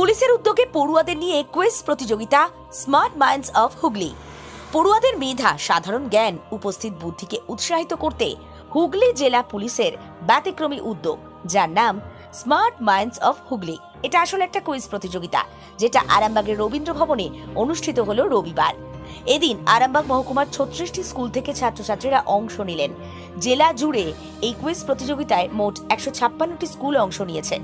পুলিশের উদ্যোগে পড়ুয়াদের নিয়ে কুইজ প্রতিযোগিতা স্মার্ট মাইন্ডস অফ হুগলি। পড়ুয়াদের মেধা, সাধারণ জ্ঞান, উপস্থিত বুদ্ধিকে উৎসাহিত করতে হুগলি জেলা পুলিশের ব্যতিক্রমী উদ্যোগ, যার নাম স্মার্ট মাইন্ডস অফ হুগলি। এটা আসলে একটা কুইজ প্রতিযোগিতা, যেটা আরামবাগের রবীন্দ্র ভবনে অনুষ্ঠিত হলো রবিবার। এদিন আরামবাগ মহকুমার 36টি স্কুল থেকে ছাত্রছাত্রীরা অংশ নিলেন। জেলা জুড়ে এই কুইজ প্রতিযোগিতায় মোট 156টি স্কুল অংশ নিয়েছে।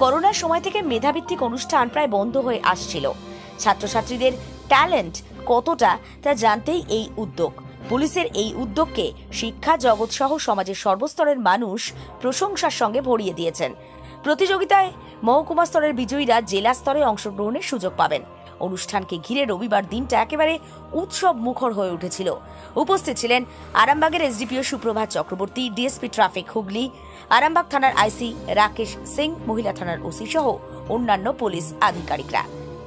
করোনার সময় থেকে মেধাভিত্তিক অনুষ্ঠান প্রায় বন্ধ হয়ে আসছিল। ছাত্রছাত্রীদের ট্যালেন্ট কতটা তা জানতেই এই উদ্যোগ। পুলিশের এই উদ্যোগকে শিক্ষা জগৎ সহ সমাজের সর্বস্তরের মানুষ প্রশংসার সঙ্গে ভরিয়ে দিয়েছেন। প্রতিযোগিতায় মহকুমা স্তরের বিজয়ীরা জেলা স্তরে অংশগ্রহণের সুযোগ পাবেন। অনুষ্ঠানকে ঘিরে রবিবার দিনটা একেবারে উৎসব মুখর হয়ে উঠেছিল। উপস্থিত ছিলেন আরামবাগের এসডিপিও সুপ্রভাত চক্রবর্তী, ডিএসপি ট্রাফিক হুগলি, আরামবাগ থানার আইসি রাকেশ সিং, মহিলা থানার ওসি সহ অন্যান্য পুলিশ আধিকারিকরা।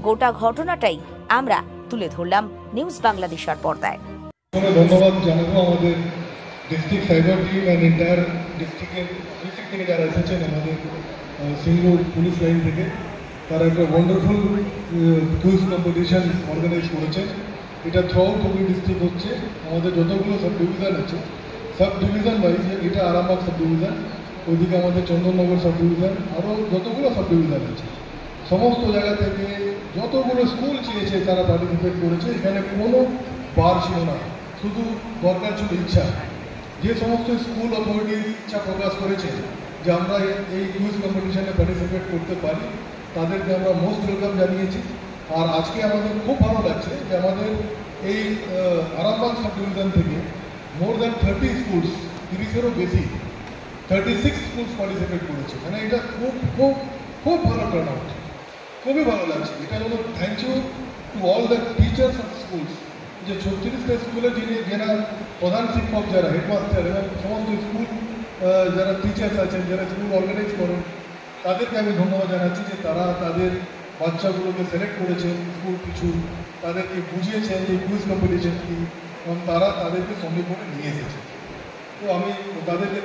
গোটা ঘটনাটাই আমরা তুলে ধরলাম নিউজ বাংলাদেশের পর্দায়। ধন্যবাদ জানাবো আমাদের district cyber team and entire ডিস্ট্রিক্টের থেকে যারা এসেছেন আমাদের সিঙ্গুর পুলিশ লাইন থেকে। তারা একটা ওয়ান্ডারফুল কুইজ কম্পিটিশন অর্গানাইজ করেছে। এটা থ্রু আউট হুগলি ডিস্ট্রিক্ট হচ্ছে। আমাদের যতগুলো সাব ডিভিশন আছে, সাব ডিভিশন ওয়াইজ এটা আরামবাগ সাব ডিভিশন, ওইদিকে আমাদের চন্দননগর সাব ডিভিশন, আরও যতগুলো সাব ডিভিশন আছে সমস্ত জায়গা থেকে যতগুলো স্কুল চেয়েছে তারা পার্টিসিপেট করেছে। এখানে কোনো বার ছিল না, শুধু দরকার ছিল ইচ্ছা। যে সমস্ত স্কুল অথরিটি ইচ্ছা প্রকাশ করেছে যে আমরা এই কুইজ কম্পিটিশনে পার্টিসিপেট করতে পারি, তাদেরকে আমরা মোস্ট ওয়েলকাম জানিয়েছি। আর আজকে আমাদের খুব ভালো লাগছে যে আমাদের এই আরামবাগ সাব ডিভিশন থেকে মোর দ্যান 30 স্কুলস, 30-এরও বেশি, 36 স্কুলস পার্টিসিপেট করেছে। মানে এটা খুব খুব খুব ভালো টার্ন আউট, খুবই ভালো লাগছে। এটা জন্য thank you to all the teachers of schools. যে 36টা স্কুলে যারা প্রধান শিক্ষক, যারা হেডমাস্টার এবং সমস্ত স্কুল যারা টিচার্স আছেন, যারা স্কুল অর্গানাইজ করেন, তাদেরকে আমি ধন্যবাদ জানাচ্ছি যে তারা তাদের বাচ্চাগুলোকে সিলেক্ট করেছেন, স্কুল কিছু তাদেরকে বুঝিয়েছেন যে কুইজ কম্পিটিশন কী, এবং তারা তাদেরকে সঙ্গে করে নিয়ে এসেছে। তো আমি তাদেরকে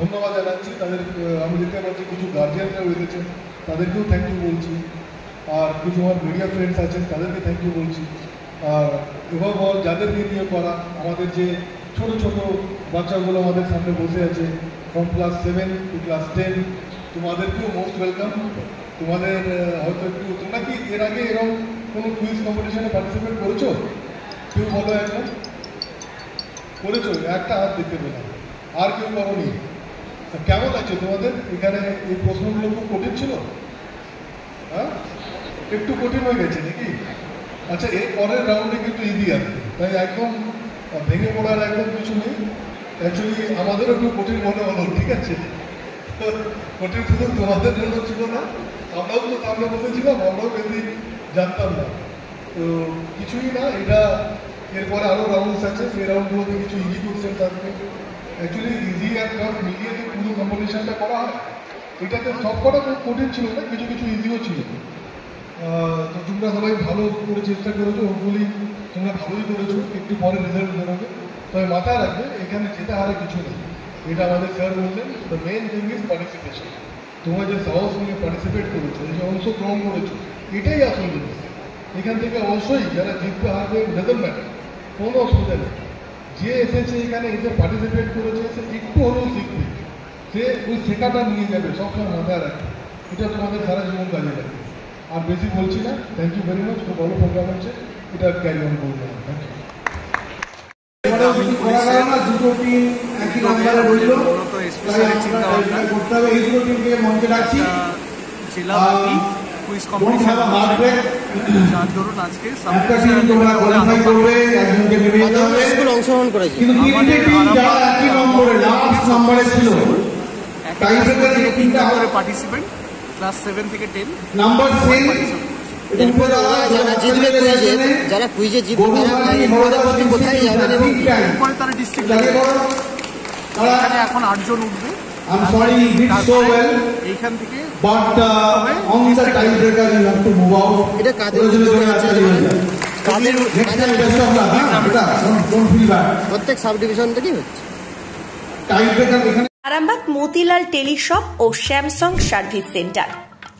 ধন্যবাদ জানাচ্ছি। তাদের আমি দেখতে পাচ্ছি কিছু গার্জিয়ানরাও এসেছেন, তাদেরকেও থ্যাংক ইউ বলছি। আর কিছু আমার মিডিয়া ফ্রেন্ডস আছেন, তাদেরকে থ্যাংক ইউ বলছি। আর এবং যাদেরকে নিয়ে করা, আমাদের যে ছোটো ছোটো বাচ্চাগুলো আমাদের সামনে বসে আছে ফ্রম ক্লাস 7 টু ক্লাস 10, তোমাদেরকেও মোস্ট ওয়েলকাম। তোমাদের হয়তো একটু, তোমরা কি এর আগে এরকম কোনো কুইজ কম্পিটিশনে পার্টিসিপেট করেছো? কেউ বলো এখন করেছো? একটা হাত দেখতে পেলাম। আর কেউ করোনি? কেমন লাগছে তোমাদের? এখানে এই প্রশ্নগুলো খুব কঠিন ছিল? হ্যাঁ, একটু কঠিন হয়ে গেছে নাকি? আচ্ছা, এর পরের রাউন্ডে কিন্তু ইজি আছে, তাই একদম ভেঙে পড়ার একদম কিছু নেই। অ্যাকচুয়ালি আমাদেরও একটু কঠিন মনে হলো, ঠিক আছে? কঠিন শুধু তোমাদের জন্য ছিল না, আমরাও তো সামনে বসেছিলাম, আমরাও বেশি জানতাম না। তো কিছুই না, এটা এরপরে আরও রাউন্ডস আছে, সেই রাউন্ডগুলোতে কিছু ইজি কোশ্চেন থাকবে। অ্যাকচুয়ালি ইজি আর টাফ মিলিয়ে যে পুরো কম্পিটিশনটা করা হয়, এটাতে সব কটা খুব কঠিন ছিল না, কিছু কিছু ইজিও ছিল। তো তোমরা সবাই ভালো করে চেষ্টা করেছো, হোপফুলি তোমরা ভালোই করেছো। একটু পরে রেজাল্ট বেরোবে, তবে মাথায় রাখবে এখানে যেতে হারে কিছু নেই। এটা আমাদের স্যার বললেন, the main thing is participation. তোমরা যে সাহস নিয়ে পার্টিসিপেট করেছো, এই যে অংশগ্রহণ করেছো, এটাই আসল জিনিস। এখান থেকে অবশ্যই যারা জিতবে হারবে ডাজন্ট ম্যাটার, কোনো অসুবিধা নেই। যে এসেছে এখানে এসে পার্টিসিপেট করেছে, সে একটু হলেও শিখবে, সে ওই শেখাটা নিয়ে যাবে, সবসময় মাথায় রাখবে। এটা তোমাদের সারা জীবন কাজে লাগবে। আর বেশি বলছি না, থ্যাংক ইউ ভেরি মাচ। খুব ভালো প্রোগ্রাম হচ্ছে, এটা ক্যারি অন করবো। Thank you. অংশগ্রহণ করেছি পার্টিসিপেন্ট ক্লাস 7 থেকে 10 নাম্বার 10। যারা কুইজে জিতবে কোথায় যাবেন এবং এরপরে তারা ডিস্ট্রিক্ট এখানে এখন 8 জন উঠবে। এইখান থেকে এটা কাদের প্রত্যেক সাব ডিভিশন থেকেই হচ্ছে। আরামবাগ মতিলাল টেলিশপ ও স্যামসাং সার্ভিস সেন্টার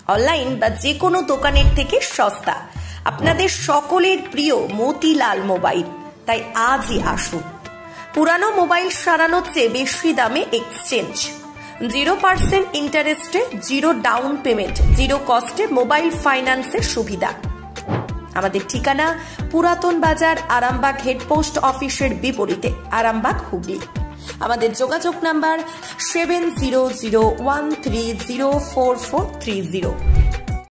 অনলাইন বা যে কোনো দোকানের থেকে সস্তা। আপনাদের সকলের প্রিয় মতিলাল মোবাইল, তাই আজই আসুন। পুরানো মোবাইল সারানোর চেয়ে বেশি দামে এক্সচেঞ্জ, 0% ইন্টারেস্টে, 0 ডাউন পেমেন্ট, 0 কস্টে মোবাইল ফাইন্যান্সের সুবিধা। আমাদের ঠিকানা পুরাতন বাজার, আরামবাগ হেডপোস্ট অফিসের বিপরীতে, আরামবাগ, হুগলি। আমাদের যোগাযোগ নাম্বার 7001304430।